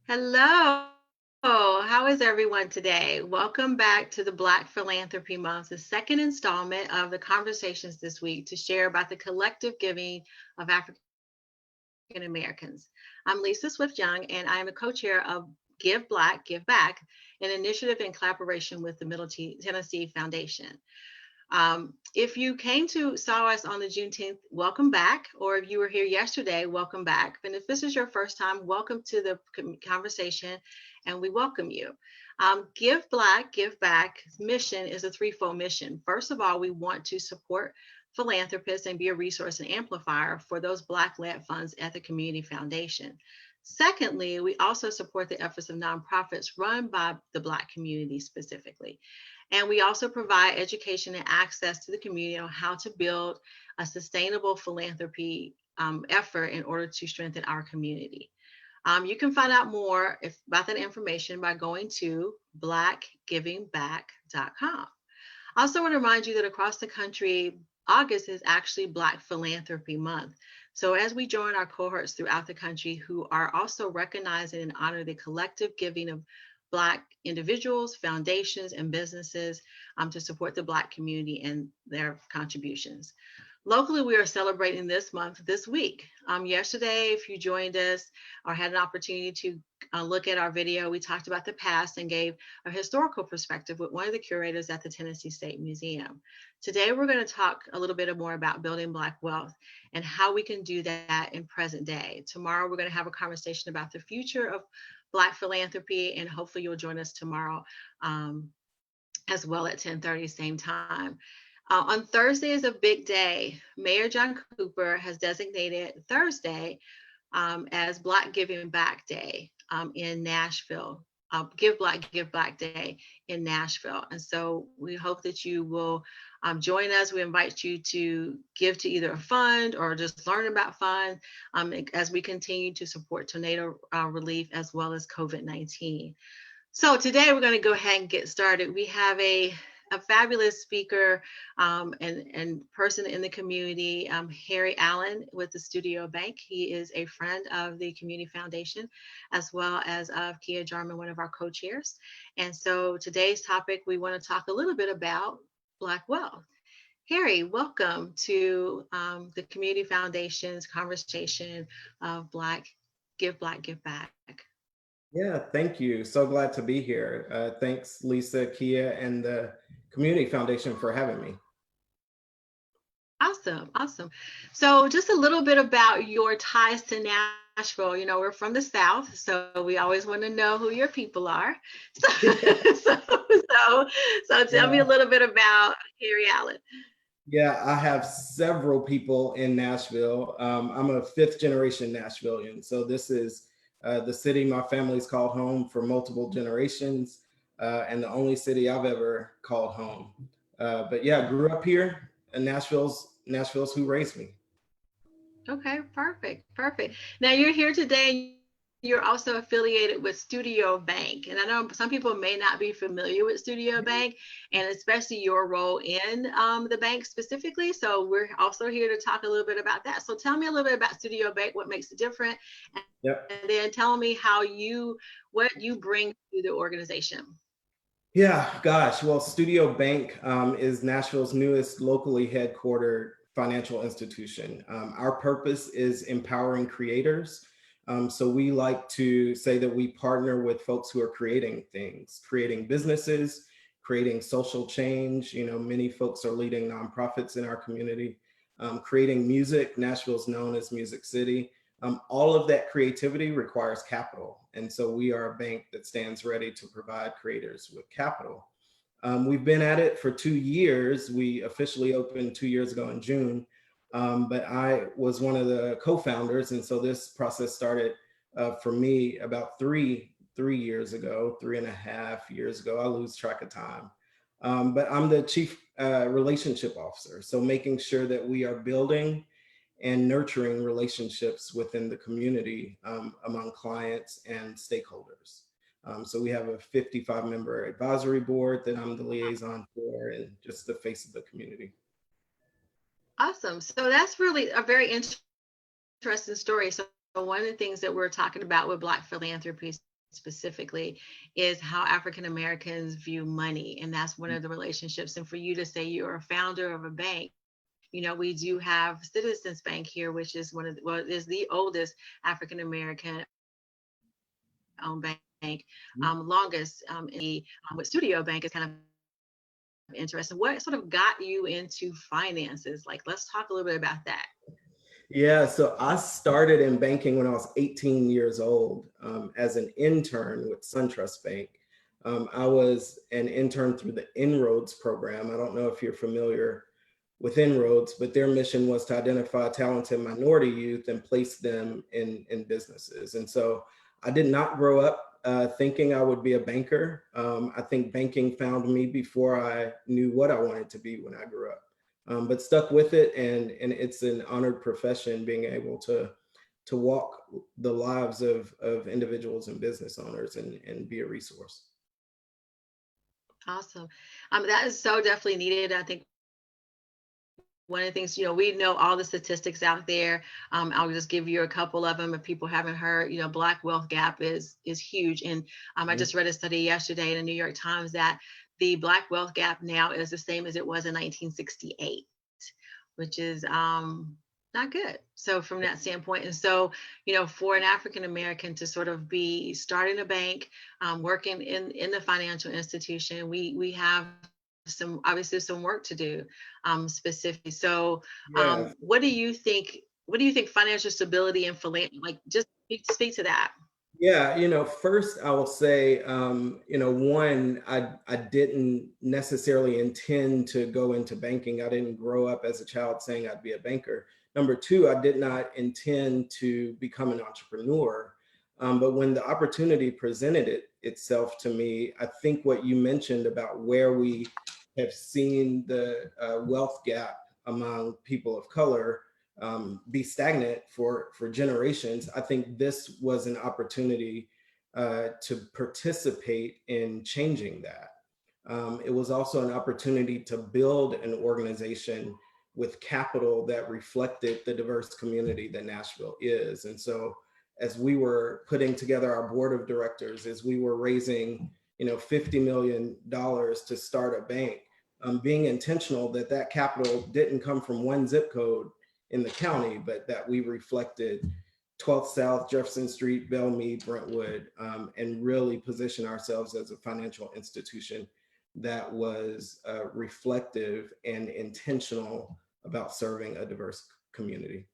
Hello. How is everyone today? Welcome back to the Black Philanthropy Month, the second installment of the conversations this week to share about the collective giving of African Americans. I'm Lisa Swift Young, and I am the co chair of Give Black, Give Back, an initiative in collaboration with the Middle Tennessee Foundation. If you came to saw us on the Juneteenth, welcome back. Or if you were here yesterday, welcome back. And if this is your first time, welcome to the conversation, and we welcome you. Give Black, Give Back mission is a threefold mission. First of all, we want to support philanthropists and be a resource and amplifier for those Black-led funds at the Community Foundation. Secondly, we also support the efforts of nonprofits run by the Black community specifically. And we also provide education and access to the community on how to build a sustainable philanthropy effort in order to strengthen our community. You can find out more about that information by going to blackgivingback.com. I also want to remind you that across the country, August is actually Black Philanthropy Month. So as we join our cohorts throughout the country who are also recognizing and honor the collective giving of Black individuals, foundations, and businesses to support the Black community and their contributions. Locally, we are celebrating this month this week. Yesterday, if you joined us or had an opportunity to look at our video, we talked about the past and gave a historical perspective with one of the curators at the Tennessee State Museum. Today, we're going to talk a little bit more about building Black wealth and how we can do that in present day. Tomorrow, we're going to have a conversation about the future of Black philanthropy, and hopefully you'll join us tomorrow as well at 10:30, same time. On Thursday is a big day. Mayor John Cooper has designated Thursday as Black Giving Back Day in Nashville. Give Black, Give Black Day in Nashville. And so we hope that you will join us. We invite you to give to either a fund or just learn about funds as we continue to support tornado relief as well as COVID-19. So today we're going to go ahead and get started. We have a fabulous speaker and person in the community, Harry Allen with the Studio Bank. He is a friend of the Community Foundation, as well as of Kia Jarman, one of our co-chairs. And so today's topic, we want to talk a little bit about Black wealth. Harry, welcome to the Community Foundation's conversation of Black, Give Back. Yeah, thank you. So glad to be here. Thanks, Lisa, Kia, and the Community Foundation for having me. Awesome, awesome. So just a little bit about your ties to Nashville. You know, we're from the South, so we always want to know who your people are. So tell me a little bit about Harry Allen. Yeah, I have several people in Nashville. I'm a fifth generation Nashvilleian. So this is the city my family's called home for multiple generations, and the only city I've ever called home. But yeah, I grew up here, and Nashville's who raised me. Okay, perfect, perfect. Now you're here today and you're also affiliated with Studio Bank. And I know some people may not be familiar with Studio Bank and especially your role in the bank specifically. So we're also here to talk a little bit about that. So tell me a little bit about Studio Bank, what makes it different, Yep. and then tell me what you bring to the organization. Yeah, gosh. Well, Studio Bank is Nashville's newest locally headquartered financial institution. Our purpose is empowering creators. So we like to say that we partner with folks who are creating things, creating businesses, creating social change. You know, many folks are leading nonprofits in our community, creating music. Nashville's known as Music City. All of that creativity requires capital. And so we are a bank that stands ready to provide creators with capital. We've been at it for 2 years. We officially opened 2 years ago in June, but I was one of the co-founders. And so this process started for me about three years ago, 3.5 years ago. I lose track of time. But I'm the chief relationship officer. So making sure that we are building and nurturing relationships within the community among clients and stakeholders. So we have a 55-member advisory board that I'm the liaison for and just the face of the community. Awesome. So that's really a very interesting story. So one of the things that we're talking about with Black philanthropy specifically is how African Americans view money. And that's one of the relationships. And for you to say you're a founder of a bank, we do have Citizens Bank here, which is one of the, well, is the oldest African American owned bank, longest in the with Studio Bank is kind of interesting. What sort of got you into finances? Like, let's talk a little bit about that. Yeah, so I started in banking when I was 18 years old as an intern with SunTrust Bank. I was an intern through the Inroads program. I don't know if you're familiar with Inroads, but their mission was to identify talented minority youth and place them in businesses. And so I did not grow up thinking I would be a banker. I think banking found me before I knew what I wanted to be when I grew up. But stuck with it, and it's an honored profession being able to walk the lives of individuals and business owners and be a resource. Awesome. That is so definitely needed. I think one of the things, we know all the statistics out there. I'll just give you a couple of them if people haven't heard. Black wealth gap is huge. And I Mhm. just read a study yesterday in the New York Times that the Black wealth gap now is the same as it was in 1968, which is not good. So from that standpoint, and so for an African American to sort of be starting a bank, working in the financial institution, we have some obviously some work to do specifically. So Yeah, what do you think financial stability and philanthropy, like, just speak to that. Yeah, first I will say, one, I didn't necessarily intend to go into banking. I didn't grow up as a child saying I'd be a banker. Number two, I did not intend to become an entrepreneur. But when the opportunity presented itself to me, I think what you mentioned about where we have seen the wealth gap among people of color be stagnant for generations. I think this was an opportunity to participate in changing that. It was also an opportunity to build an organization with capital that reflected the diverse community that Nashville is. And so, as we were putting together our board of directors, as we were raising, $50 million to start a bank, being intentional that that capital didn't come from one zip code in the county, but that we reflected 12th South, Jefferson Street, Belmead, Brentwood, and really position ourselves as a financial institution that was reflective and intentional about serving a diverse community.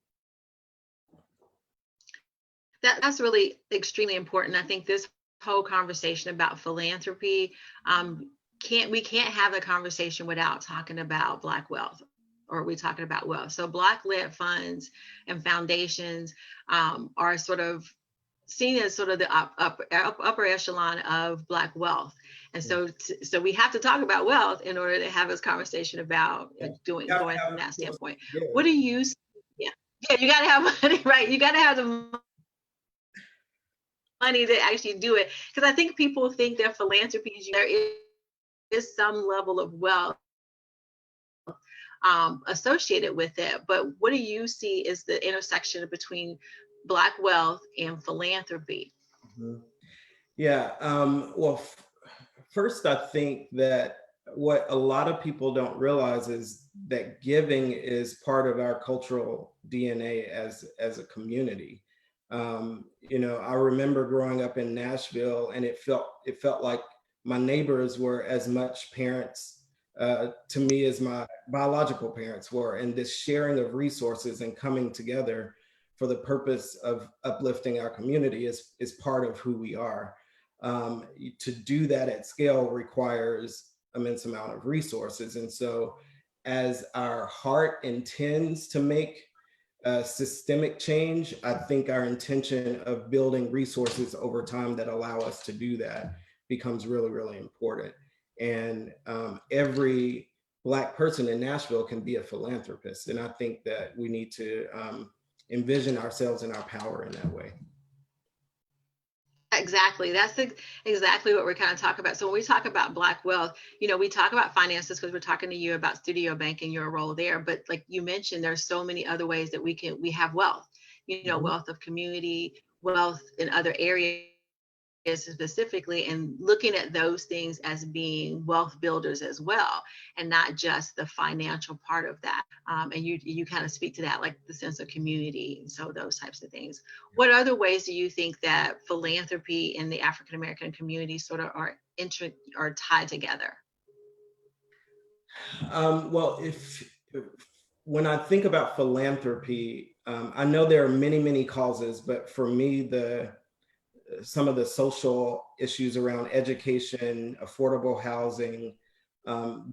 That's really extremely important. I think this whole conversation about philanthropy, can't we can't have a conversation without talking about Black wealth, or we talking about wealth. So Black led funds and foundations are sort of seen as sort of the upper echelon of Black wealth. And so so we have to talk about wealth in order to have this conversation about Yeah. doing You have going to have from that resources standpoint. to What give. do you yeah, yeah, you got to have money, right? You got to have the money to actually do it. Because I think people think that philanthropy there is some level of wealth associated with it. But what do you see is the intersection between Black wealth and philanthropy? Mhm. Yeah. Well, first, I think that what a lot of people don't realize is that giving is part of our cultural DNA as a community. I remember growing up in Nashville, and it felt like my neighbors were as much parents to me as my biological parents were, and this sharing of resources and coming together for the purpose of uplifting our community is part of who we are. To do that at scale requires immense amount of resources. And so as our heart intends to make systemic change, I think our intention of building resources over time that allow us to do that becomes really, really important. And every Black person in Nashville can be a philanthropist. And I think that we need to envision ourselves and our power in that way. Exactly. Exactly what we're kind of talking about. So when we talk about Black wealth, we talk about finances because we're talking to you about Studio Bank and your role there. But like you mentioned, there's so many other ways that we have wealth, Mhm. wealth of community, wealth in other areas specifically, and looking at those things as being wealth builders as well, and not just the financial part of that. And you kind of speak to that, like the sense of community, and so those types of things. What other ways do you think that philanthropy in the African American community sort of are tied together? Well, if when I think about philanthropy, I know there are many, many causes, but for me, the some of the social issues around education, affordable housing,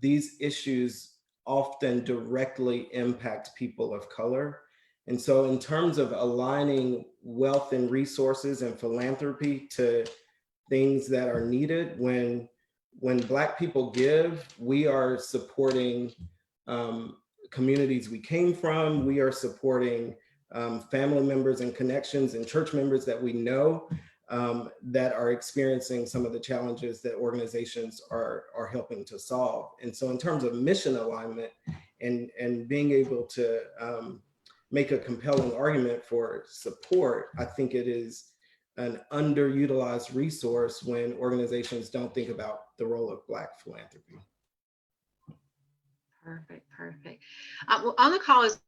these issues often directly impact people of color. And so, in terms of aligning wealth and resources and philanthropy to things that are needed, when Black people give, we are supporting um, communities we came from. We are supporting family members and connections and church members that we know that are experiencing some of the challenges that organizations are helping to solve. And so, in terms of mission alignment and being able to make a compelling argument for support, I think it is an underutilized resource when organizations don't think about the role of Black philanthropy. Perfect, perfect. Well, on the call as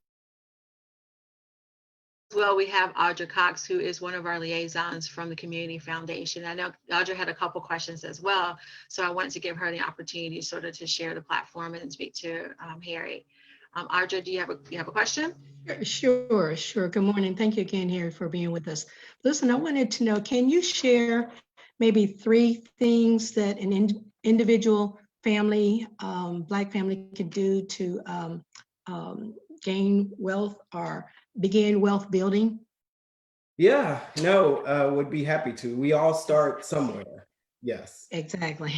well, we have Audra Cox, who is one of our liaisons from the Community Foundation. I know Audra had a couple questions as well, so I wanted to give her the opportunity sort of to share the platform and speak to Harry. Audra, do you have a question? Sure, sure. Good morning. Thank you again, Harry, for being with us. Listen, I wanted to know, can you share maybe 3 things that an individual family, Black family could do to gain wealth or begin wealth building? Yeah, no, would be happy to. We all start somewhere. Yes. Exactly.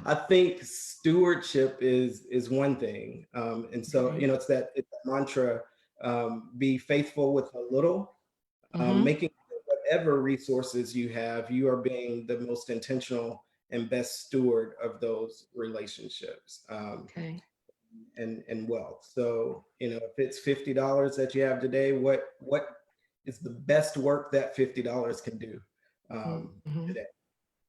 I think stewardship is one thing, and so Okay. it's that mantra: be faithful with a little, Mm-hmm. making sure whatever resources you have, you are being the most intentional and best steward of those relationships. Okay. And wealth. So, if it's $50 that you have today, what is the best work that $50 can do Mm-hmm. today?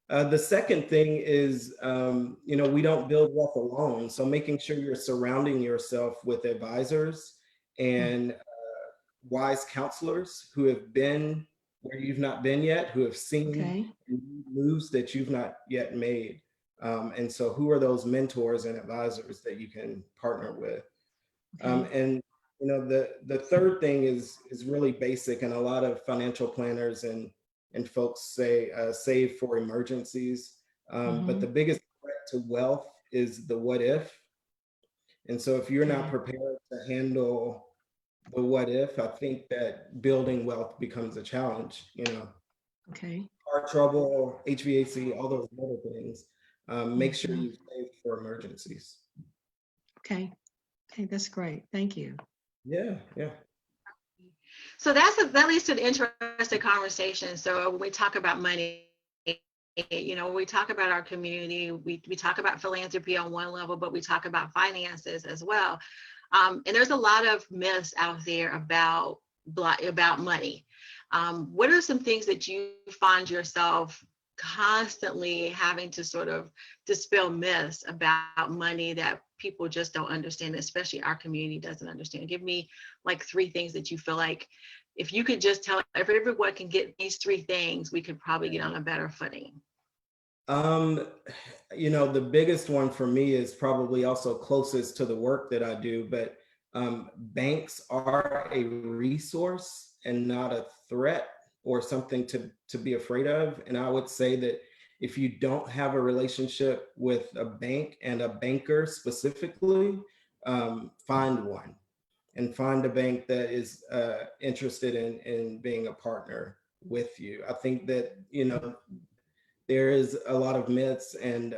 The second thing is, we don't build wealth alone. So making sure you're surrounding yourself with advisors and wise counselors who have been where you've not been yet, who have seen Okay. moves that you've not yet made. And so who are those mentors and advisors that you can partner with? Okay. And the third thing is really basic, and a lot of financial planners and folks say save for emergencies. But Mm-hmm. the biggest threat to wealth is the what if. And so if you're not Okay. prepared to handle the what if, I think that building wealth becomes a challenge. Okay. Car trouble, HVAC, all those little things. Make sure Mm-hmm. you save for emergencies. Okay. Okay. That's great. Thank you. Yeah, yeah. So that leads to an interesting conversation. So when we talk about money, when we talk about our community, we talk about philanthropy on one level, but we talk about finances as well. And there's a lot of myths out there about money. What are some things that you find yourself constantly having to sort of dispel myths about money that people just don't understand, especially our community doesn't understand? Give me like 3 things that you feel like if you could just tell, if everyone can get these 3 things, we could probably get on a better footing. Um, the biggest one for me is probably also closest to the work that I do, but banks are a resource and not a threat or something to be afraid of. And I would say that if you don't have a relationship with a bank and a banker specifically, find one and find a bank that is interested in being a partner with you. I think that, there is a lot of myths, and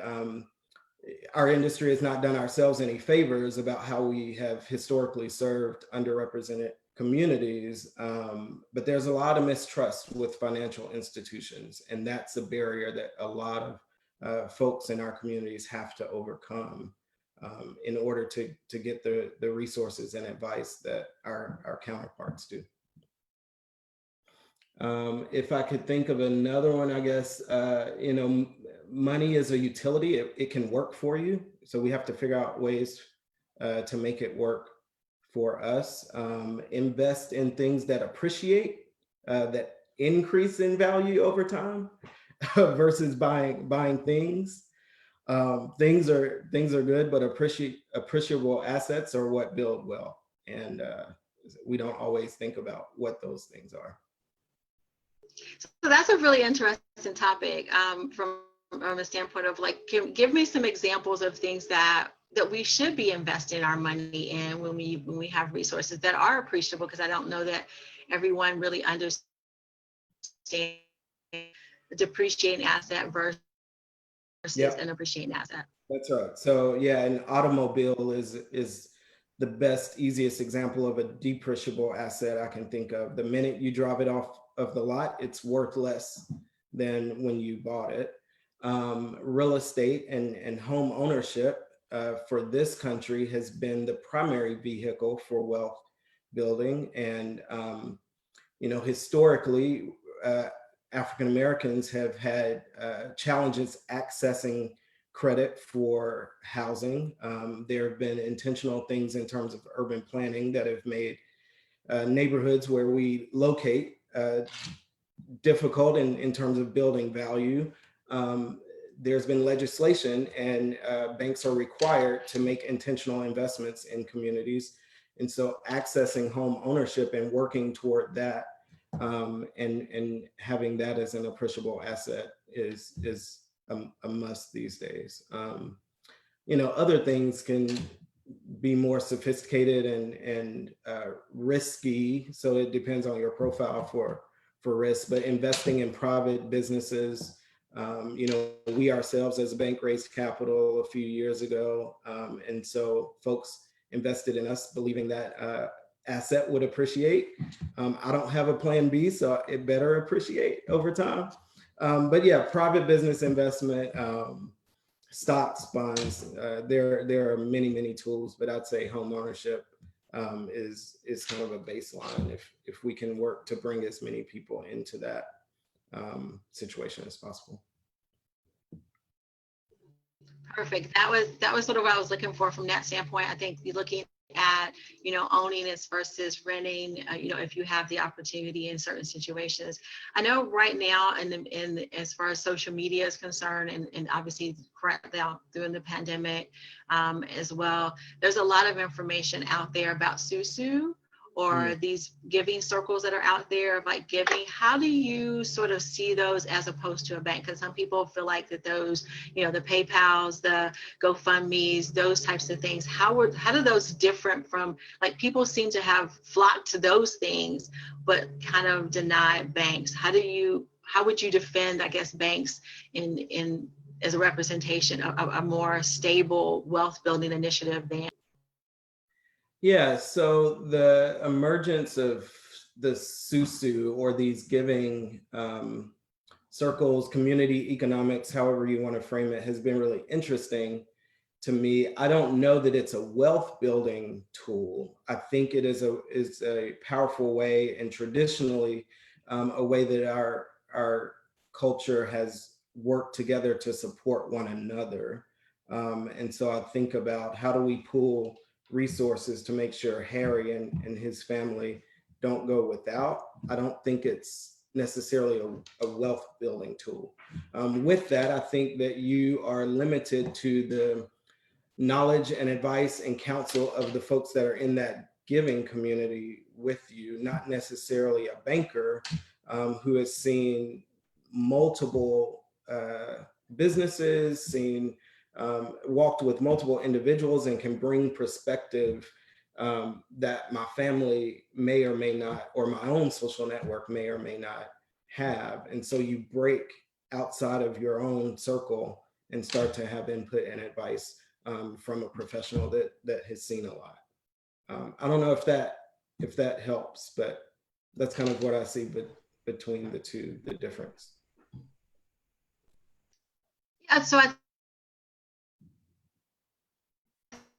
our industry has not done ourselves any favors about how we have historically served underrepresented communities. But there's a lot of mistrust with financial institutions, and that's a barrier that a lot of folks in our communities have to overcome in order to get the resources and advice that our counterparts do. If I could think of another one, I guess, money is a utility. It can work for you. So we have to figure out ways to make it work for us. Invest in things that appreciate, that increase in value over time versus buying things. Things are good, but appreciable assets are what build wealth. And we don't always think about what those things are. So that's a really interesting topic, from a standpoint of like, give me some examples of things that we should be investing our money in when we have resources that are appreciable, because I don't know that everyone really understands a depreciating asset versus Yep. an appreciating asset. That's right. So yeah, an automobile is the best, easiest example of a depreciable asset I can think of. The minute you drive it off of the lot, it's worth less than when you bought it. Real estate and home ownership for this country has been the primary vehicle for wealth building. And historically, African Americans have had challenges accessing credit for housing. There have been intentional things in terms of urban planning that have made neighborhoods where we locate difficult in terms of building value. There's been legislation, and banks are required to make intentional investments in communities. And so accessing home ownership and working toward that, and having that as an appreciable asset is a must these days. Other things can be more sophisticated and risky, so it depends on your profile for risk. But investing in private businesses, we ourselves as a bank raised capital a few years ago, and so folks invested in us believing that asset would appreciate. I don't have a plan B, so it better appreciate over time. But yeah, private business investment, stocks, bonds, there are many tools, but I'd say home ownership is kind of a baseline if we can work to bring as many people into that situation as possible. Perfect. That was sort of what I was looking for from that standpoint. I think you're looking at, owning it versus renting, if you have the opportunity in certain situations. I know right now, as far as social media is concerned, and obviously now during the pandemic as well, there's a lot of information out there about Susu, or these giving circles that are out there of like giving. How do you sort of see those as opposed to a bank? Because some people feel like that those, the PayPals, the GoFundMe's, those types of things, how do those different from, like, people seem to have flocked to those things, but kind of deny banks. How would you defend, I guess, banks in as a representation of a more stable wealth building initiative than? Yeah, so the emergence of the SUSU, or these giving circles, community economics, however you want to frame it, has been really interesting to me. I don't know that it's a wealth building tool. I think it is a powerful way, and traditionally a way that our culture has worked together to support one another. And so I think about, how do we pool resources to make sure Harry and his family don't go without? I don't think it's necessarily a wealth building tool. With that, I think that you are limited to the knowledge and advice and counsel of the folks that are in that giving community with you, not necessarily a banker who has seen multiple businesses, walked with multiple individuals, and can bring perspective that my family may or may not, or my own social network may or may not have. And so you break outside of your own circle and start to have input and advice from a professional that has seen a lot. I don't know if that helps, but that's kind of what I see between the two, the difference. Yeah, so I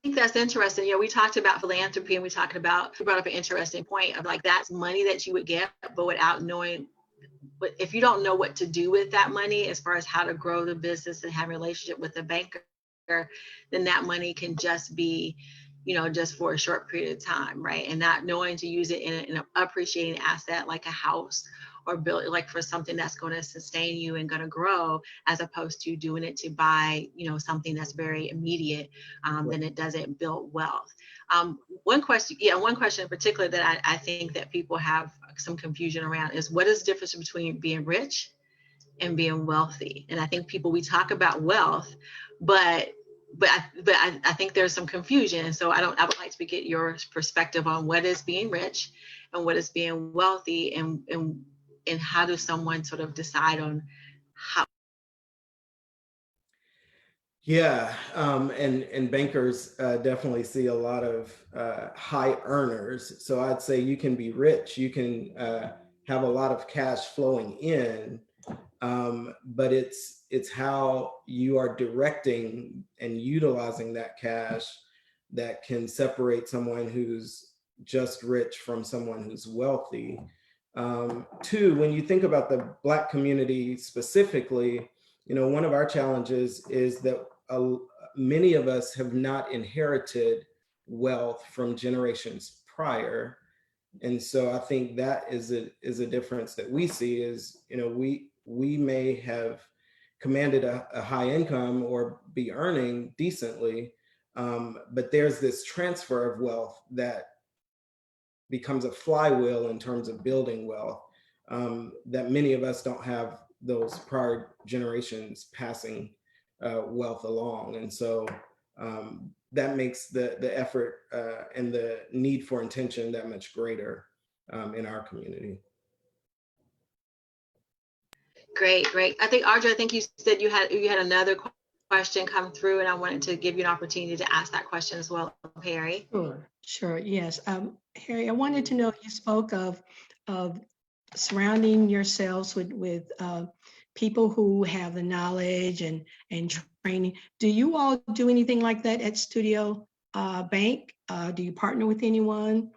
think that's interesting. We talked about philanthropy, and you brought up an interesting point of like, that's money that you would get, but without knowing but if you don't know what to do with that money as far as how to grow the business and have a relationship with the banker, then that money can just be, just for a short period of time, right? And not knowing to use it in an appreciating asset like a house, or build like for something that's going to sustain you and going to grow, as opposed to doing it to buy, something that's very immediate, then it doesn't build wealth. One question in particular that I think that people have some confusion around is, what is the difference between being rich and being wealthy? And I think we talk about wealth, but I think there's some confusion. And so I would like to get your perspective on what is being rich and what is being wealthy, and how does someone sort of decide on how. Yeah, and bankers definitely see a lot of high earners. So I'd say you can be rich, you can have a lot of cash flowing in, but it's how you are directing and utilizing that cash that can separate someone who's just rich from someone who's wealthy. Two, when you think about the Black community specifically, one of our challenges is that many of us have not inherited wealth from generations prior. And so I think that is a difference that we see is, we may have commanded a high income or be earning decently, but there's this transfer of wealth that becomes a flywheel in terms of building wealth, that many of us don't have those prior generations passing wealth along. And so that makes the effort and the need for intention that much greater in our community. Great. I think, Audra, I think you said you had another question come through, and I wanted to give you an opportunity to ask that question as well, Harry. Sure. Yes. Harry, I wanted to know, you spoke of surrounding yourselves with people who have the knowledge and training. Do you all do anything like that at Studio Bank? Do you partner with anyone,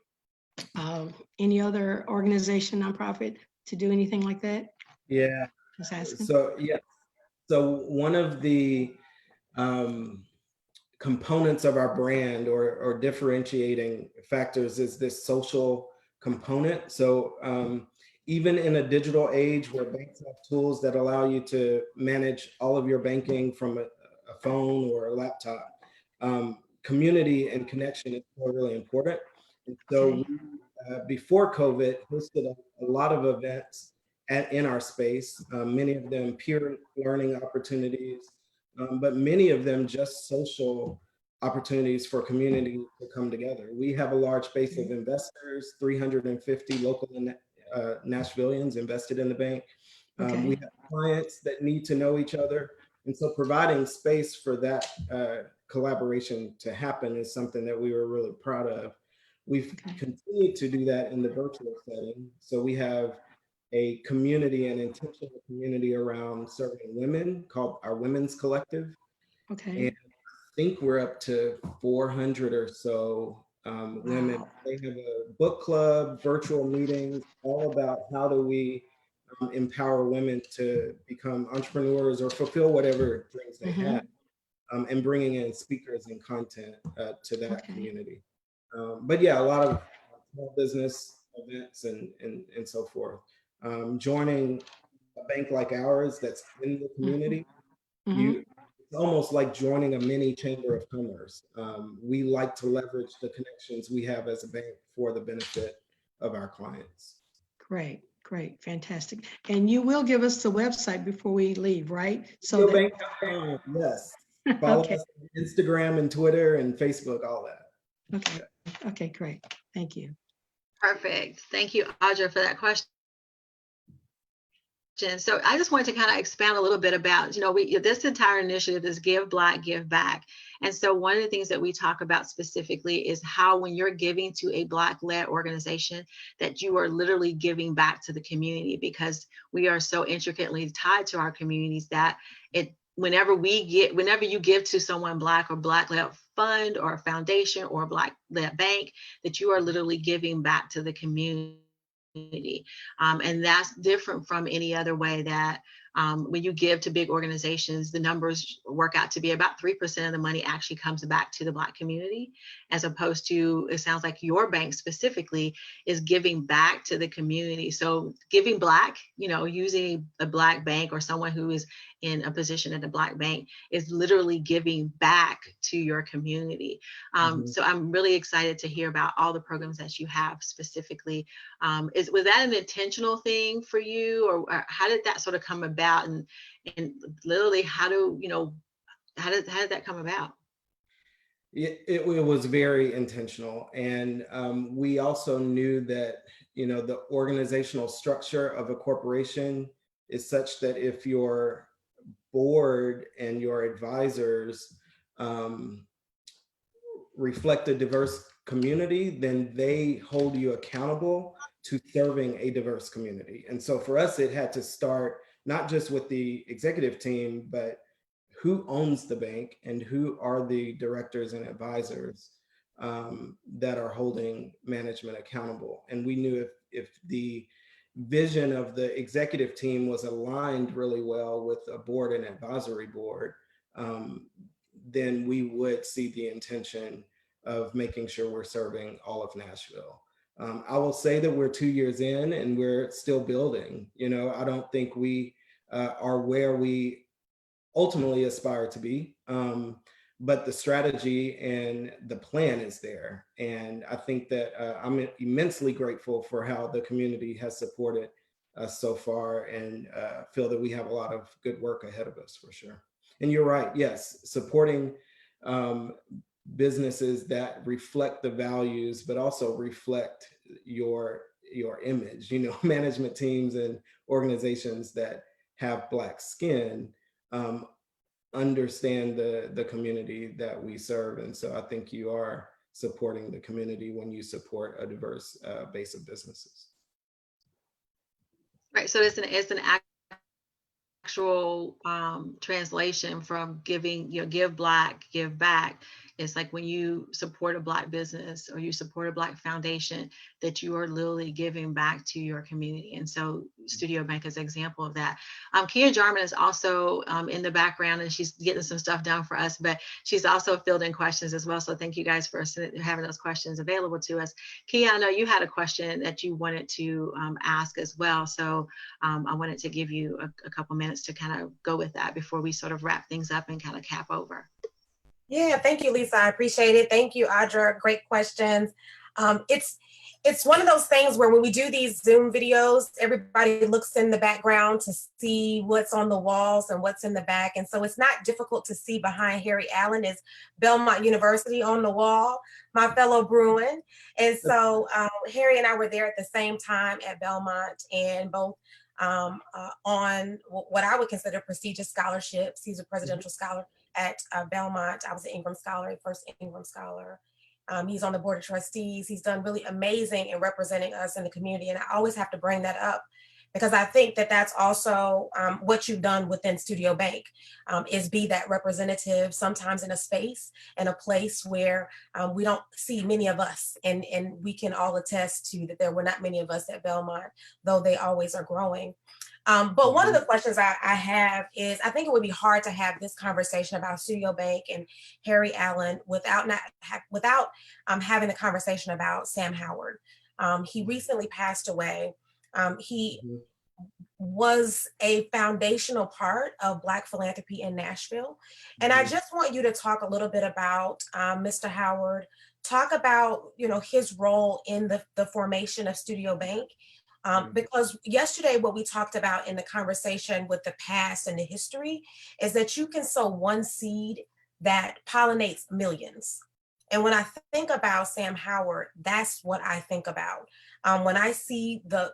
any other organization, nonprofit, to do anything like that? Yeah. Just asking. So one of the components of our brand or differentiating factors is this social component. So even in a digital age where banks have tools that allow you to manage all of your banking from a phone or a laptop, community and connection is still really important. And so Okay. we, before COVID, hosted a lot of events in our space, many of them peer learning opportunities, but many of them just social opportunities for community to come together. We have a large base of investors, 350 local and Nashvillians invested in the bank. Okay. We have clients that need to know each other. And so providing space for that collaboration to happen is something that we were really proud of. We've continued to do that in the virtual setting. So we have a community, an intentional community around serving women called our Women's Collective. Okay. And I think we're up to 400 or so women. Wow. They have a book club, virtual meetings, all about how do we empower women to become entrepreneurs or fulfill whatever dreams they have, and bringing in speakers and content to that community. But yeah, a lot of small business events and so forth. Joining a bank like ours that's in the community, it's almost like joining a mini chamber of commerce. We like to leverage the connections we have as a bank for the benefit of our clients. Great, fantastic. And you will give us the website before we leave, right? So bank.com, yes. Follow us on Instagram and Twitter and Facebook, all that. Okay, great. Thank you. Perfect. Thank you, Audra, for that question. So I just wanted to kind of expand a little bit about, this entire initiative is Give Black, Give Back. And so one of the things that we talk about specifically is how, when you're giving to a Black-led organization, that you are literally giving back to the community, because we are so intricately tied to our communities that whenever you give to someone Black or Black-led fund or foundation or Black-led bank, that you are literally giving back to the community. And that's different from any other way that when you give to big organizations, the numbers work out to be about 3% of the money actually comes back to the Black community, as opposed to, it sounds like your bank specifically is giving back to the community. So giving Black, using a Black bank or someone who is in a position at a Black bank is literally giving back to your community. So I'm really excited to hear about all the programs that you have specifically. Was that an intentional thing for you, or how did that sort of come about? And literally, how did that come about? It was very intentional, and we also knew that the organizational structure of a corporation is such that if your board and your advisors reflect a diverse community, then they hold you accountable to serving a diverse community. And so for us, it had to start not just with the executive team, but who owns the bank and who are the directors and advisors that are holding management accountable. And we knew if the vision of the executive team was aligned really well with a board and advisory board, then we would see the intention of making sure we're serving all of Nashville. I will say that we're 2 years in and we're still building. I don't think we are where we ultimately aspire to be, but the strategy and the plan is there. And I think that I'm immensely grateful for how the community has supported us so far, and feel that we have a lot of good work ahead of us for sure. And you're right, yes, supporting businesses that reflect the values, but also reflect your image. Management teams and organizations that have Black skin understand the community that we serve. And so I think you are supporting the community when you support a diverse base of businesses. Right. So it's an actual translation from giving, give Black, give back. It's like when you support a Black business or you support a Black foundation, that you are literally giving back to your community. And so Studio Bank is an example of that. Kia Jarman is also in the background, and she's getting some stuff done for us, but she's also fielding questions as well. So thank you guys for having those questions available to us. Kia, I know you had a question that you wanted to ask as well. So I wanted to give you a couple minutes to kind of go with that before we sort of wrap things up and kind of cap over. Yeah, thank you, Lisa. I appreciate it. Thank you, Audra. Great questions. It's one of those things where when we do these Zoom videos, everybody looks in the background to see what's on the walls and what's in the back. And so it's not difficult to see behind Harry Allen is Belmont University on the wall, my fellow Bruin. And so Harry and I were there at the same time at Belmont, and both on what I would consider prestigious scholarships. He's a presidential scholar at Belmont. I was an Ingram Scholar, first Ingram Scholar. He's on the board of trustees. He's done really amazing in representing us in the community. And I always have to bring that up because I think that that's also what you've done within Studio Bank, is be that representative, sometimes in a space and a place where we don't see many of us. And we can all attest to that there were not many of us at Belmont, though they always are growing. But one of the questions I have is, I think it would be hard to have this conversation about Studio Bank and Harry Allen without having the conversation about Sam Howard. He recently passed away. He was a foundational part of Black philanthropy in Nashville. And I just want you to talk a little bit about Mr. Howard, talk about his role in the formation of Studio Bank. Because yesterday, what we talked about in the conversation with the past and the history is that you can sow one seed that pollinates millions. And when I think about Sam Howard, that's what I think about. When I see the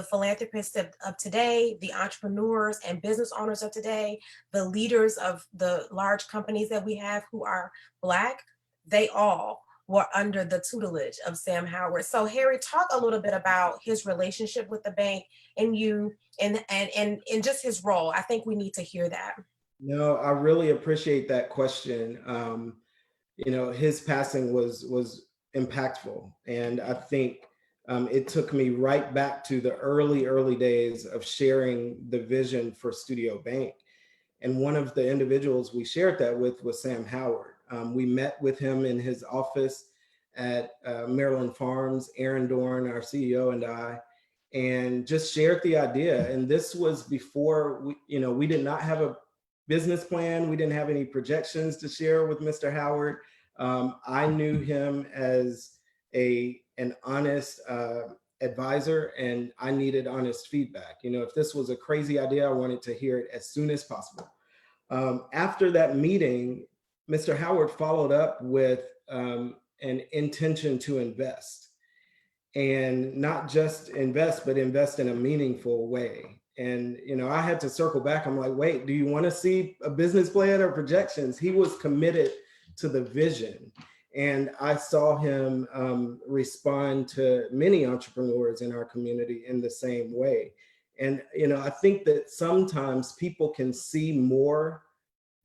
philanthropists of today, the entrepreneurs and business owners of today, the leaders of the large companies that we have who are Black, they all were under the tutelage of Sam Howard. So Harry, talk a little bit about his relationship with the bank and you and just his role. I think we need to hear that. No, I really appreciate that question. His passing was impactful. And I think it took me right back to the early days of sharing the vision for Studio Bank. And one of the individuals we shared that with was Sam Howard. We met with him in his office at Maryland Farms, Aaron Dorn, our CEO, and I, and just shared the idea. And this was before we did not have a business plan. We didn't have any projections to share with Mr. Howard. I knew him as an honest advisor, and I needed honest feedback. If this was a crazy idea, I wanted to hear it as soon as possible. After that meeting, Mr. Howard followed up with an intention to invest, and not just invest, but invest in a meaningful way. And I had to circle back. I'm like, wait, do you want to see a business plan or projections? He was committed to the vision. And I saw him respond to many entrepreneurs in our community in the same way. And I think that sometimes people can see more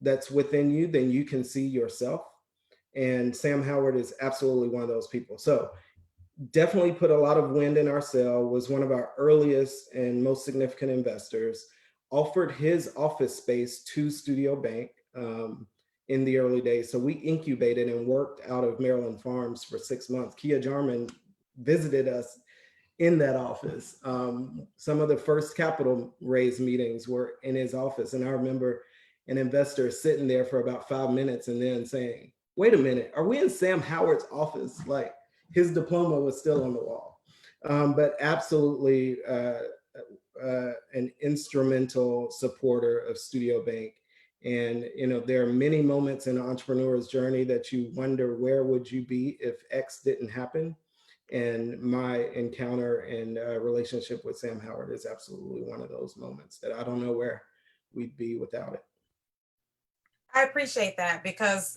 that's within you than you can see yourself. And Sam Howard is absolutely one of those people. So definitely put a lot of wind in our sail, was one of our earliest and most significant investors, offered his office space to Studio Bank in the early days. So we incubated and worked out of Maryland Farms for 6 months. Kia Jarman visited us in that office. Some of the first capital raise meetings were in his office. And I remember an investor sitting there for about 5 minutes and then saying, wait a minute, are we in Sam Howard's office? Like, his diploma was still on the wall. But absolutely an instrumental supporter of Studio Bank. And there are many moments in an entrepreneur's journey that you wonder, where would you be if X didn't happen? And my encounter and relationship with Sam Howard is absolutely one of those moments that I don't know where we'd be without it. I appreciate that because,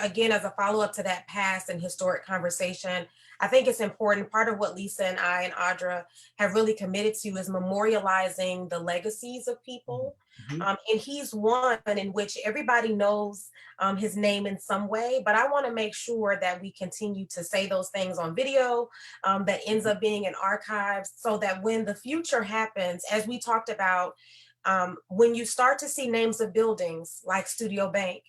again, as a follow-up to that past and historic conversation, I think it's important. Part of what Lisa and I and Audra have really committed to is memorializing the legacies of people. Mm-hmm. And he's one in which everybody knows his name in some way, but I want to make sure that we continue to say those things on video that ends up being in archives, so that when the future happens, as we talked about, when you start to see names of buildings like Studio Bank,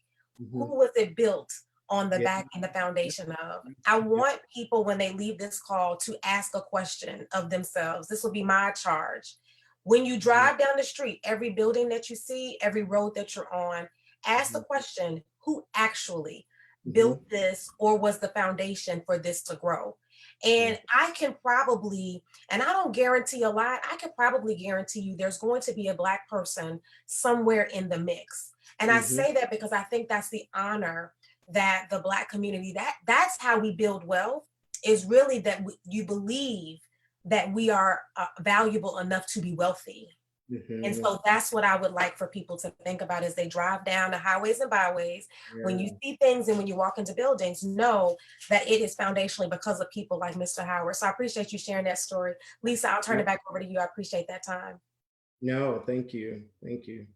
who was it built on the back and the foundation of? I want people, when they leave this call, to ask a question of themselves. This will be my charge. When you drive down the street, every building that you see, every road that you're on, ask the question, who actually built this, or was the foundation for this to grow? And I can probably, and I don't guarantee a lot, I can probably guarantee you there's going to be a Black person somewhere in the mix. And I say that because I think that's the honor that the Black community, that's how we build wealth, is really that you believe that we are valuable enough to be wealthy. And so that's what I would like for people to think about as they drive down the highways and byways. When you see things and when you walk into buildings, know that it is foundationally because of people like Mr. Howard. So I appreciate you sharing that story. Lisa, I'll turn it back over to you. I appreciate that time. No, thank you. Thank you.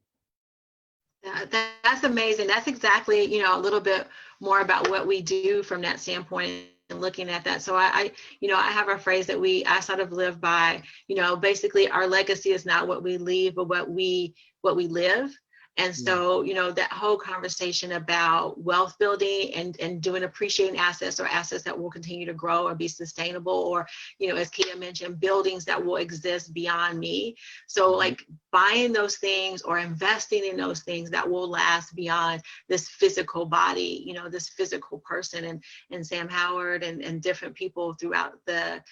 That's amazing. That's exactly, a little bit more about what we do from that standpoint and looking at that. So I have a phrase that I sort of live by, basically our legacy is not what we leave, but what we live. And so, that whole conversation about wealth building and doing appreciating assets, or assets that will continue to grow or be sustainable, or, as Kia mentioned, buildings that will exist beyond me. So like buying those things or investing in those things that will last beyond this physical body, this physical person. And Sam Howard and different people throughout the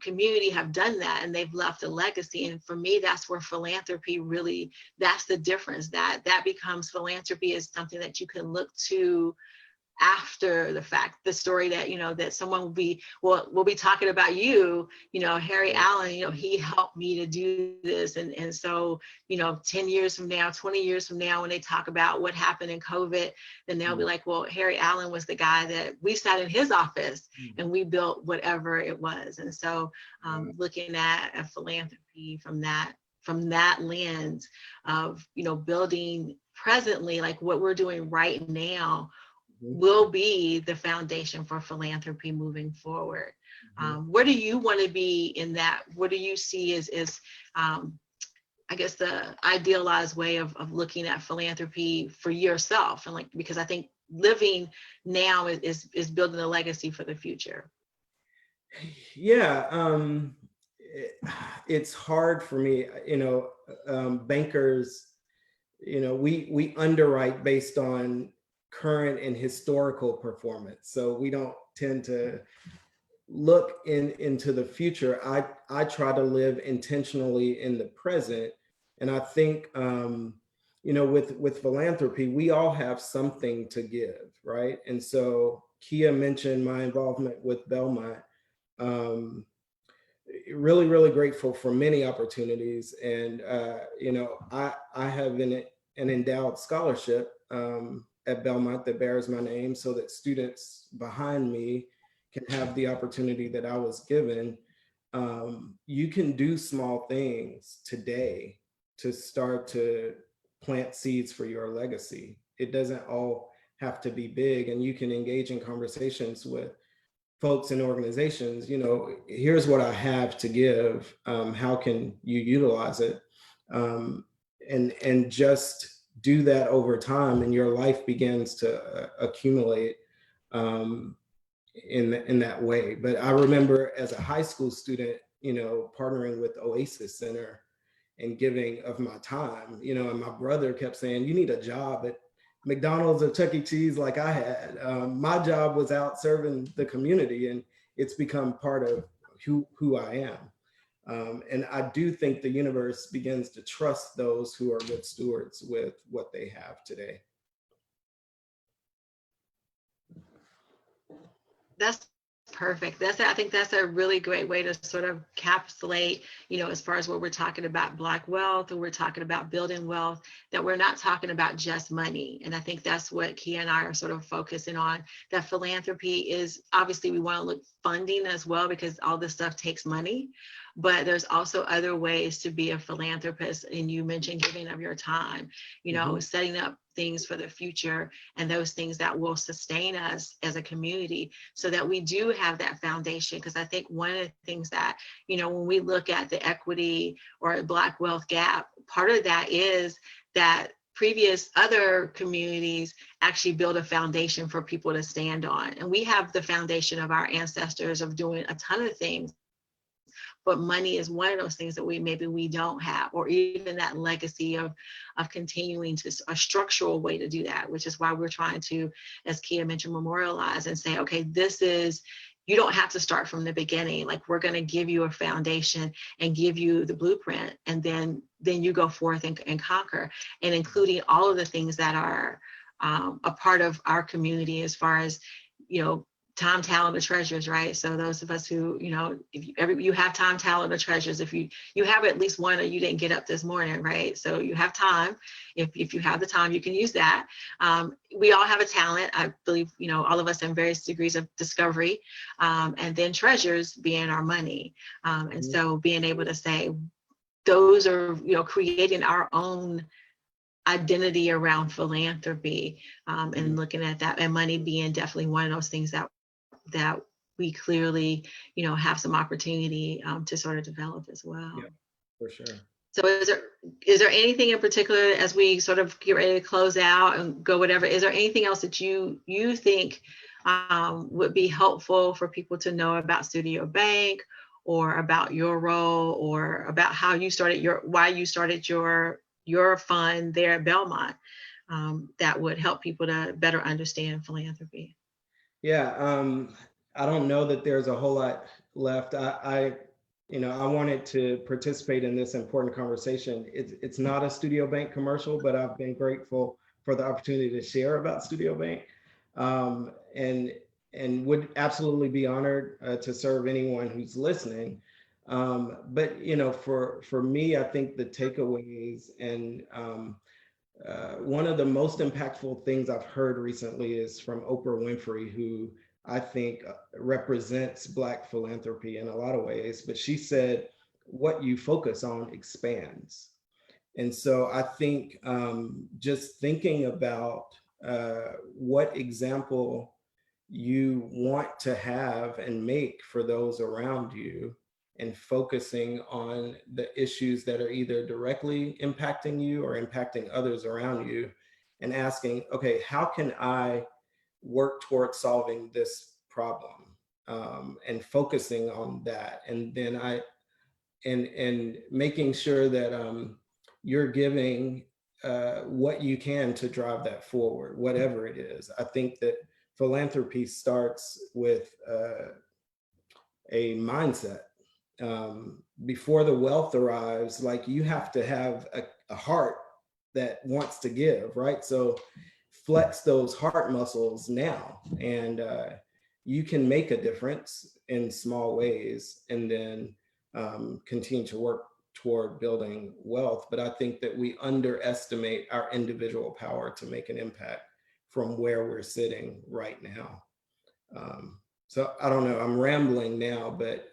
community have done that, and they've left a legacy. And for me, that's where philanthropy really, that's the difference. That becomes, philanthropy is something that you can look to after the fact. The story that that someone will be talking about Harry Allen, he helped me to do this, and so 10 years from now, 20 years from now, when they talk about what happened in COVID, then they'll be like, well, Harry Allen was the guy that we sat in his office and we built whatever it was. And so looking at a philanthropy from that lens of building presently, like what we're doing right now, will be the foundation for philanthropy moving forward. Where do you want to be in that? What do you see as I guess the idealized way of looking at philanthropy for yourself? And like, because I think living now is building a legacy for the future. Yeah, it's hard for me, bankers, we underwrite based on current and historical performance. So we don't tend to look into the future. I try to live intentionally in the present. And I think, with philanthropy, we all have something to give, right? And so Kia mentioned my involvement with Belmont. Um, Really, really grateful for many opportunities. And, I have an endowed scholarship at Belmont that bears my name so that students behind me can have the opportunity that I was given. You can do small things today to start to plant seeds for your legacy. It doesn't all have to be big, and you can engage in conversations with folks and organizations. Here's what I have to give. How can you utilize it? And just do that over time, and your life begins to accumulate in that way. But I remember as a high school student, partnering with Oasis Center and giving of my time, and my brother kept saying, you need a job at McDonald's or Chuck E. Cheese like I had. My job was out serving the community, and it's become part of who I am. And I do think the universe begins to trust those who are good stewards with what they have today. That's perfect. I think that's a really great way to sort of encapsulate, as far as what we're talking about Black wealth, and we're talking about building wealth, that we're not talking about just money. And I think that's what Kia and I are sort of focusing on, that philanthropy is, obviously we want to look funding as well, because all this stuff takes money, but there's also other ways to be a philanthropist. And you mentioned giving of your time, setting up things for the future, and those things that will sustain us as a community, so that we do have that foundation. Because I think one of the things that, when we look at the equity or Black wealth gap, part of that is that previous other communities actually build a foundation for people to stand on. And we have the foundation of our ancestors of doing a ton of things, but money is one of those things that we don't have, or even that legacy of continuing to a structural way to do that, which is why we're trying to, as Kia mentioned, memorialize and say, okay, you don't have to start from the beginning. Like, we're going to give you a foundation and give you the blueprint, and then you go forth and conquer, and including all of the things that are a part of our community, as far as, time, talent, or treasures, right? So those of us who, if you have time, talent, or treasures, if you have at least one, or you didn't get up this morning, right? So you have time. If you have the time, you can use that. We all have a talent. I believe, all of us have various degrees of discovery, and then treasures being our money. And so being able to say, those are, creating our own identity around philanthropy, and looking at that, and money being definitely one of those things that we clearly, have some opportunity to sort of develop as well. Yeah, for sure. So is there anything in particular, as we sort of get ready to close out and go whatever, is there anything else that you think would be helpful for people to know about Studio Bank, or about your role, or about how you started why you started your fund there at Belmont, that would help people to better understand philanthropy? Yeah, I don't know that there's a whole lot left. I wanted to participate in this important conversation. It's not a Studio Bank commercial, but I've been grateful for the opportunity to share about Studio Bank, and would absolutely be honored to serve anyone who's listening. But for me, I think the takeaways, and one of the most impactful things I've heard recently is from Oprah Winfrey, who I think represents Black philanthropy in a lot of ways. But she said, what you focus on expands. And so I think just thinking about what example you want to have and make for those around you, and focusing on the issues that are either directly impacting you or impacting others around you, and asking, okay, how can I work towards solving this problem, and focusing on that. And then and making sure that you're giving what you can to drive that forward, whatever it is. I think that philanthropy starts with a mindset. Before the wealth arrives, like, you have to have a heart that wants to give, right? So flex those heart muscles now, and you can make a difference in small ways, and then continue to work toward building wealth. But I think that we underestimate our individual power to make an impact from where we're sitting right now. So I don't know, I'm rambling now, but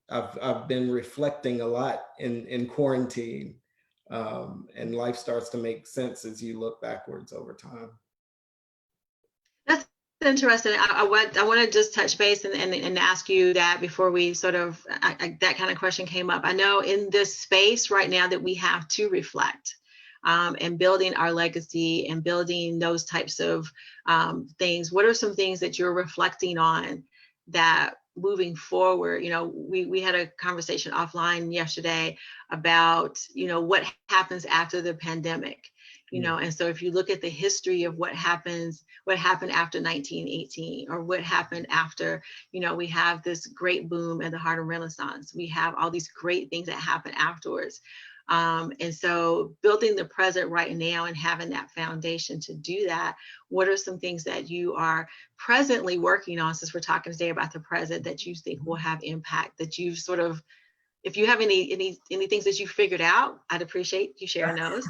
I've been reflecting a lot in quarantine, and life starts to make sense as you look backwards over time. That's interesting. I want to just touch base and ask you that before we sort of that kind of question came up. I know in this space right now that we have to reflect, and building our legacy and building those types of things. What are some things that you're reflecting on that moving forward? You know, we had a conversation offline yesterday about, you know, what happens after the pandemic. You know, and so if you look at the history of what happened after 1918, or what happened after, you know, we have this great boom in the Harlem Renaissance. We have all these great things that happen afterwards. And so building the present right now and having that foundation to do that, what are some things that you are presently working on, since we're talking today about the present, that you think will have impact, that you've sort of, if you have any things that you figured out, I'd appreciate you sharing those.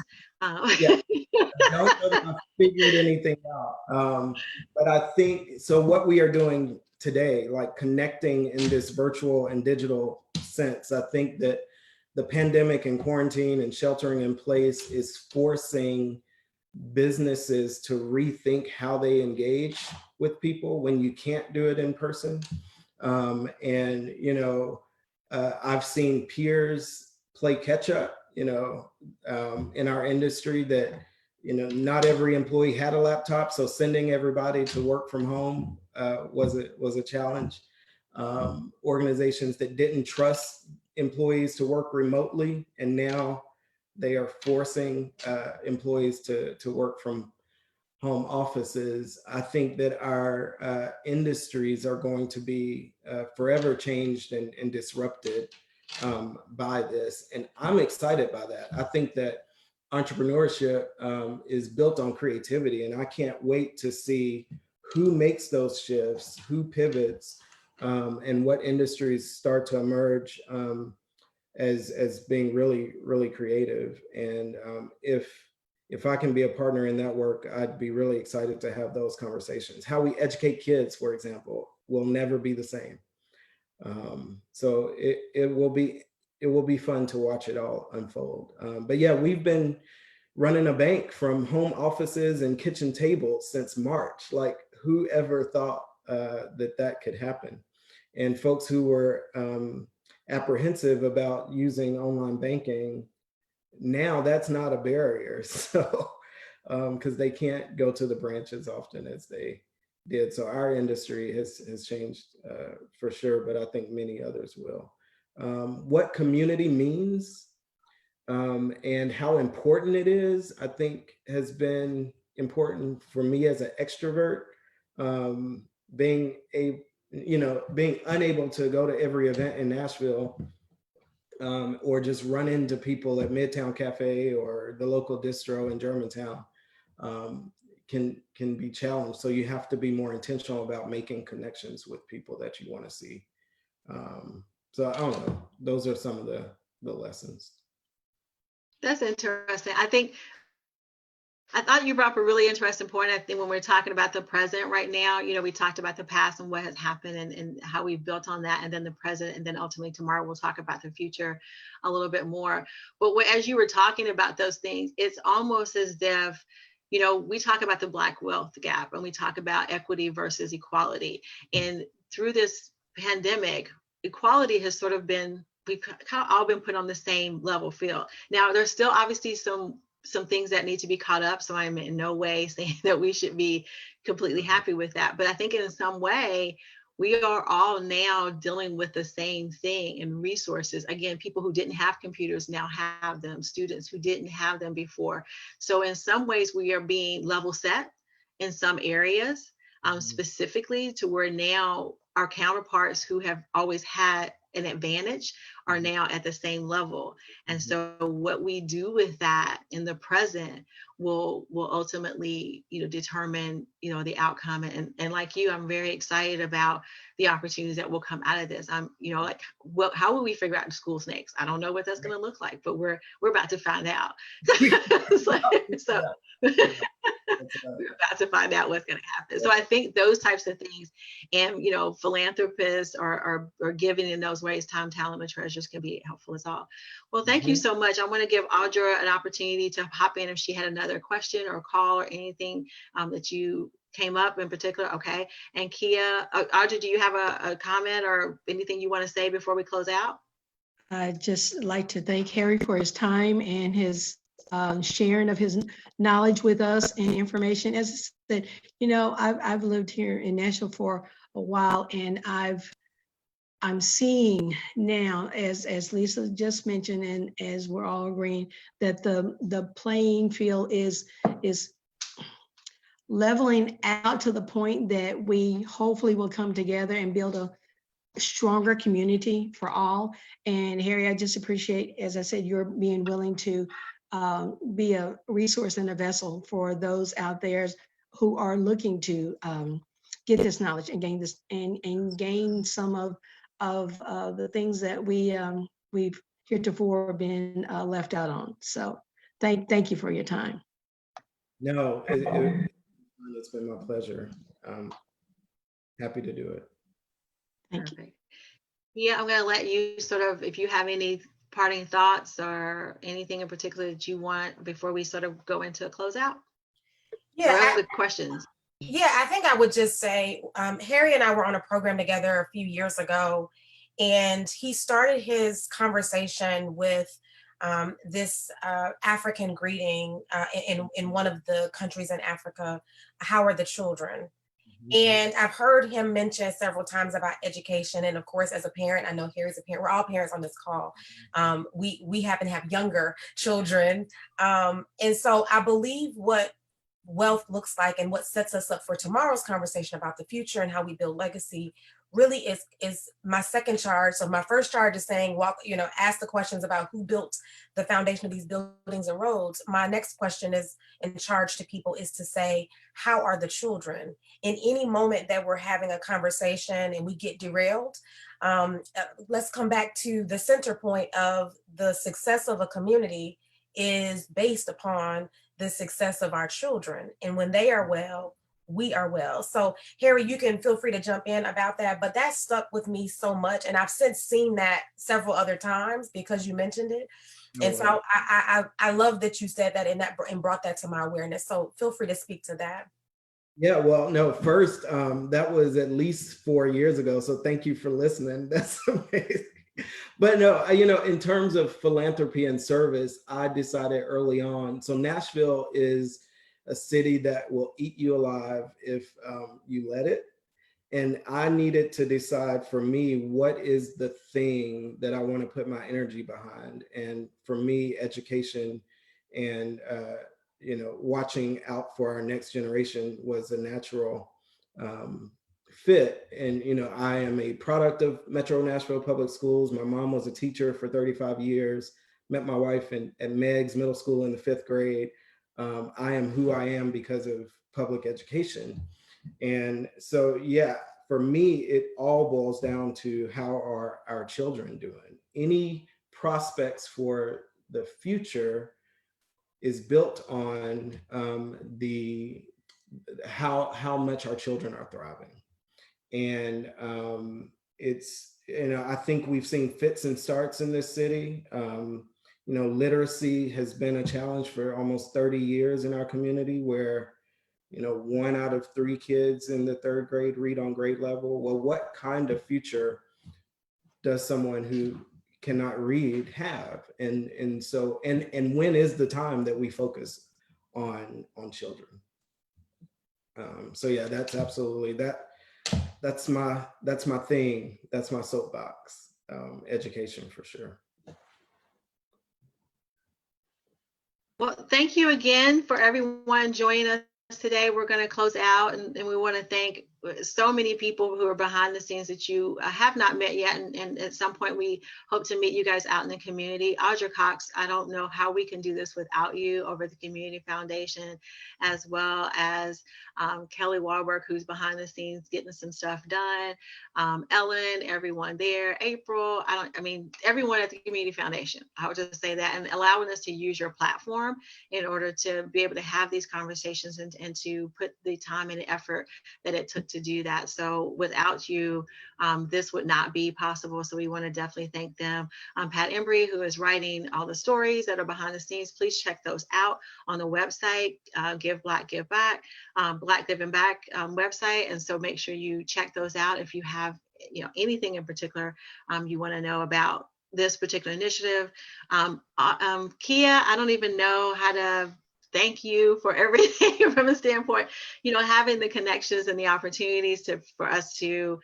Yeah, I don't know that I've figured anything out. But I think, so what we are doing today, like connecting in this virtual and digital sense, I think that the pandemic and quarantine and sheltering in place is forcing businesses to rethink how they engage with people when you can't do it in person. And, you know, I've seen peers play catch up, you know, in our industry, that, you know, not every employee had a laptop. So sending everybody to work from home was a challenge. Organizations that didn't trust employees to work remotely, and now they are forcing employees to work from home offices. I think that our industries are going to be forever changed and disrupted by this. And I'm excited by that. I think that entrepreneurship is built on creativity, and I can't wait to see who makes those shifts, who pivots, and what industries start to emerge as being really, really creative. And if I can be a partner in that work, I'd be really excited to have those conversations. How we educate kids, for example, will never be the same. So it will be fun to watch it all unfold. But yeah, we've been running a bank from home offices and kitchen tables since March. Like, who ever thought that could happen? And folks who were apprehensive about using online banking, now that's not a barrier. So because they can't go to the branches often as they did. So our industry has changed for sure, but I think many others will. What community means and how important it is, I think has been important for me as an extrovert. Being unable to go to every event in Nashville, or just run into people at Midtown Cafe or the local distro in Germantown, can be challenged. So you have to be more intentional about making connections with people that you want to see. So I don't know, those are some of the lessons. That's interesting. I thought you brought up a really interesting point. I think when we're talking about the present right now, you know, we talked about the past and what has happened and how we've built on that, and then the present, and then ultimately tomorrow we'll talk about the future a little bit more. But as you were talking about those things, it's almost as if we talk about the Black wealth gap and we talk about equity versus equality. And through this pandemic, equality has sort of been, we've kind of all been put on the same level field. Now, there's still obviously some things that need to be caught up. So I'm in no way saying that we should be completely happy with that. But I think in some way, we are all now dealing with the same thing, and resources. Again, people who didn't have computers now have them, students who didn't have them before. So in some ways, we are being level set in some areas, specifically to where now our counterparts who have always had an advantage are now at the same level. And so what we do with that in the present will ultimately, determine, the outcome. And like you, I'm very excited about the opportunities that will come out of this. I'm, like, well, how will we figure out the school snakes? I don't know what that's going to look like, but we're about to find out. So we're about to find out what's going to happen. So I think those types of things, and philanthropists are giving in those ways, time, talent, and treasures can be helpful as all. Well, thank you so much. I want to give Audra an opportunity to hop in if she had another question or call or anything that you came up in particular. Okay. And Kia, Audra, do you have a comment or anything you want to say before we close out? I'd just like to thank Harry for his time and his sharing of his knowledge with us and information. As I said, I've lived here in Nashville for a while, and I'm seeing now, as Lisa just mentioned, and as we're all agreeing, that the playing field is leveling out to the point that we hopefully will come together and build a stronger community for all. And Harry, I just appreciate, as I said, your being willing to be a resource and a vessel for those out there who are looking to get this knowledge and gain this and gain some of the things that we've heretofore been left out on. So thank you for your time. No, it's been my pleasure. Happy to do it. Thank you. Perfect. Yeah, I'm going to let you sort of, if you have any parting thoughts or anything in particular that you want before we sort of go into a closeout. Yeah, the questions. Yeah, I think I would just say Harry and I were on a program together a few years ago, and he started his conversation with this African greeting in one of the countries in Africa. How are the children? And I've heard him mention several times about education. And of course, as a parent, I know Harry's a parent, we're all parents on this call. We happen to have younger children. And so I believe what wealth looks like and what sets us up for tomorrow's conversation about the future and how we build legacy really is my second charge. So my first charge is saying, ask the questions about who built the foundation of these buildings and roads. My next question is in charge to people is to say, how are the children? In any moment that we're having a conversation and we get derailed, let's come back to the center point of the success of a community is based upon the success of our children. And when they are well, we are well. So Harry, you can feel free to jump in about that, but that stuck with me so much. And I've since seen that several other times because you mentioned it. And so I love that you said that and brought that to my awareness. So feel free to speak to that. Yeah, well, no, first, that was at least 4 years ago. So thank you for listening. That's amazing. But no, in terms of philanthropy and service, I decided early on. So Nashville is a city that will eat you alive if you let it. And I needed to decide for me, what is the thing that I want to put my energy behind? And for me, education and, watching out for our next generation was a natural fit. And, I am a product of Metro Nashville Public Schools. My mom was a teacher for 35 years, met my wife at Meigs Middle School in the 5th grade. I am who I am because of public education. And so, yeah, for me, it all boils down to how are our children doing? Any prospects for the future is built on how much our children are thriving. And it's, I think we've seen fits and starts in this city. literacy has been a challenge for almost 30 years in our community, where 1 out of 3 kids in the 3rd grade read on grade level. Well, what kind of future does someone who cannot read have? And so when is the time that we focus on children? So yeah, that's absolutely that's my thing. That's my soapbox. Education for sure. Well, thank you again for everyone joining us today. We're going to close out, and we want to thank so many people who are behind the scenes that you have not met yet. And at some point, we hope to meet you guys out in the community. Audra Cox, I don't know how we can do this without you over at the Community Foundation, as well as Kelly Warburg, who's behind the scenes getting some stuff done. Ellen, everyone there, April, everyone at the Community Foundation. I would just say that, and allowing us to use your platform in order to be able to have these conversations and to put the time and effort that it took to do that. So without you, this would not be possible. So we want to definitely thank them. Pat Embry, who is writing all the stories that are behind the scenes, please check those out on the website, Give Black, Give Back, Black Giving Back website. And so make sure you check those out if you have anything in particular you want to know about this particular initiative. Kia, I don't even know how to thank you for everything from a standpoint, having the connections and the opportunities for us to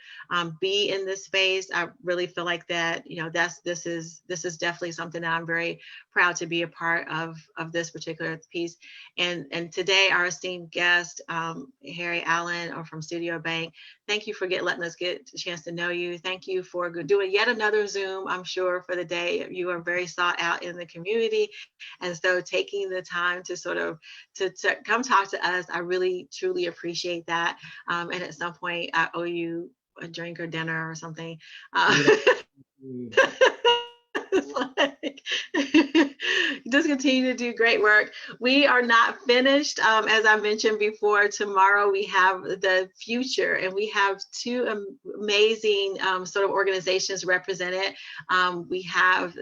be in this space. I really feel like that, this is definitely something that I'm very proud to be a part of this particular piece. And today, our esteemed guest, Harry Allen from Studio Bank, thank you for letting us get a chance to know you. Thank you for doing yet another Zoom, I'm sure, for the day. You are very sought out in the community. And so taking the time to sort of to come talk to us, I really, truly appreciate that. And at some point, I owe you a drink or dinner or something. Just continue to do great work. We are not finished. As I mentioned before, tomorrow we have the future, and we have 2 amazing sort of organizations represented. We have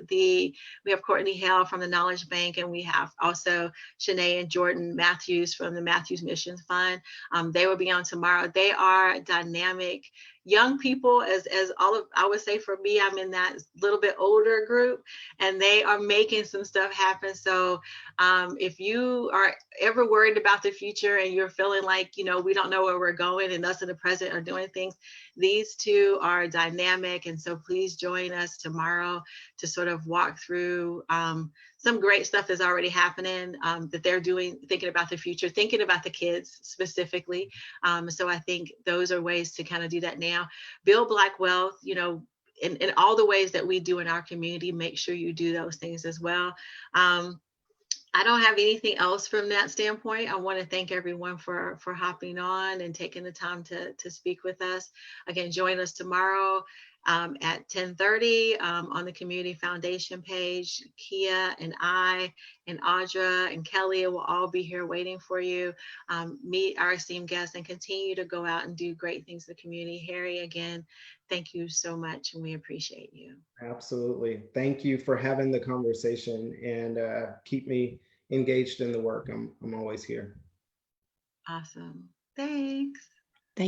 Courtney Hale from the Knowledge Bank, and we have also Shanae and Jordan Matthews from the Matthews Mission Fund. They will be on tomorrow. They are dynamic young people, as I would say, for me, I'm in that little bit older group, and they are making some stuff happen. So if you are ever worried about the future and you're feeling like, we don't know where we're going, and us in the present are doing things, these 2 are dynamic. And so please join us tomorrow to sort of walk through some great stuff that's already happening that they're doing, thinking about the future, thinking about the kids specifically. So I think those are ways to kind of do that now. Build Black wealth, in all the ways that we do in our community. Make sure you do those things as well. I don't have anything else from that standpoint. I want to thank everyone for hopping on and taking the time to speak with us. Again, join us tomorrow at 10:30 on the Community Foundation page. Kia and I and Audra and Kelly will all be here waiting for you. Meet our esteemed guests and continue to go out and do great things in the community. Harry, again, thank you so much, and we appreciate you. Absolutely. Thank you for having the conversation, and keep me engaged in the work. I'm always here. Awesome. Thanks.